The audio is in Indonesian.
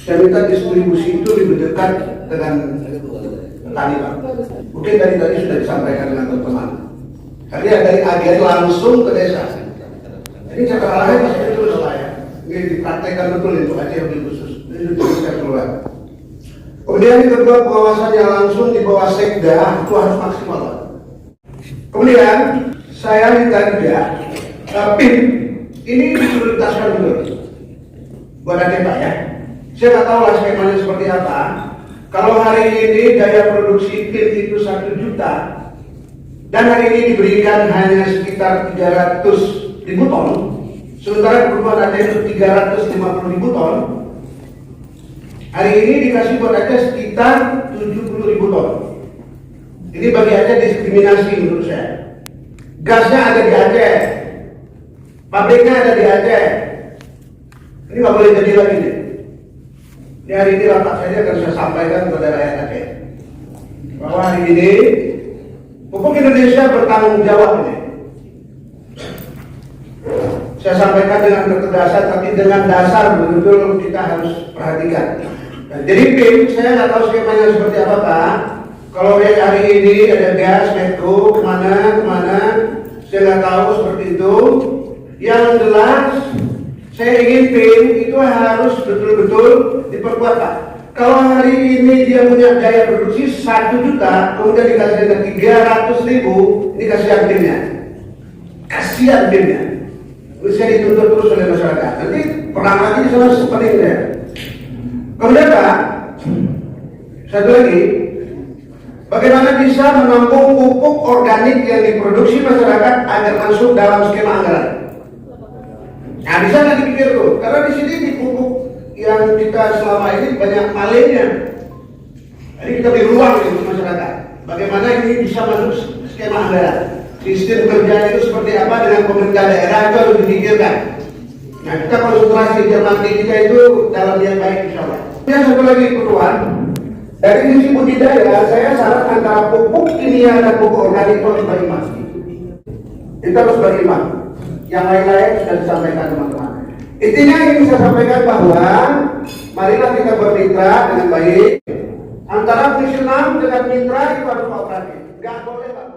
Saya minta distribusi itu lebih dekat dengan petani, Pak. Mungkin tadi sudah disampaikan dengan teman-teman. Tadi dari agen langsung ke desa. Jadi cara lain masih betul saya. Ini dipraktekkan betul itu Aceh lebih khusus. Ini sudah bisa keluar. Kemudian yang kedua, pengawasannya langsung di bawah sekda itu harus maksimal, Pak. Kemudian saya minta juga, tapi ini diprioritaskan dulu buat Aceh, Pak, ya. Saya nggak tahu lah skemanya seperti apa. Kalau hari ini daya produksi PIN itu 1 juta dan hari ini diberikan hanya sekitar 300.000 ton, sementara kebutuhan Aceh itu 350.000 ton. Hari ini dikasih buat Aceh sekitar 70.000 ton. Ini bagi Aceh diskriminasi menurut saya. Gasnya ada di Aceh, pabriknya ada di Aceh. Ini nggak boleh jadi lagi nih. Ini hari ini rapat saja akan saya sampaikan kepada rakyat Aceh bahwa hari ini pupuk Indonesia bertanggung jawab ini. Saya sampaikan dengan ketegasan, tapi dengan dasar betul-betul kita harus perhatikan. Dan jadi PIN, saya nggak tahu skemanya seperti apa, Pak. Kalau hari ini ada gas, metro, kemana, saya nggak tahu seperti itu. Yang jelas, saya ingin PIN itu harus betul-betul diperkuat, Pak. Kalau hari ini dia punya daya produksi 1 juta, kemudian dikasih dengan 300.000, ini kasihan PIN-nya. Kasihan PIN-nya. Bisa dituntut terus oleh masyarakat. Nanti perang lagi di sana seperti ini. Kemudian, Pak, satu lagi, bagaimana bisa menampung pupuk organik yang diproduksi masyarakat agar masuk dalam skema anggaran? Nah, bisa nggak dipikir tuh? Karena di sini di pupuk yang kita selama ini banyak malingnya. Jadi kita beri ruang untuk masyarakat. Bagaimana ini bisa masuk skema anggaran? Sistem kerja itu seperti apa dengan pemerintah daerah itu harus dipikirkan. Nah, kita konsentrasi Jerman kita itu dalam yang baik, insya Allah. Yang satu lagi kebutuhan dari sisi budidaya, saya saran antara pupuk kimia dan pupuk organik itu harus berimbang. Kita harus berimbang. Yang lain-lain sudah disampaikan teman-teman. Intinya ingin saya sampaikan bahwa marilah kita bermitra dengan baik. Antara fungsional dengan mitra itu harus kooperatif. Nggak boleh, Pak.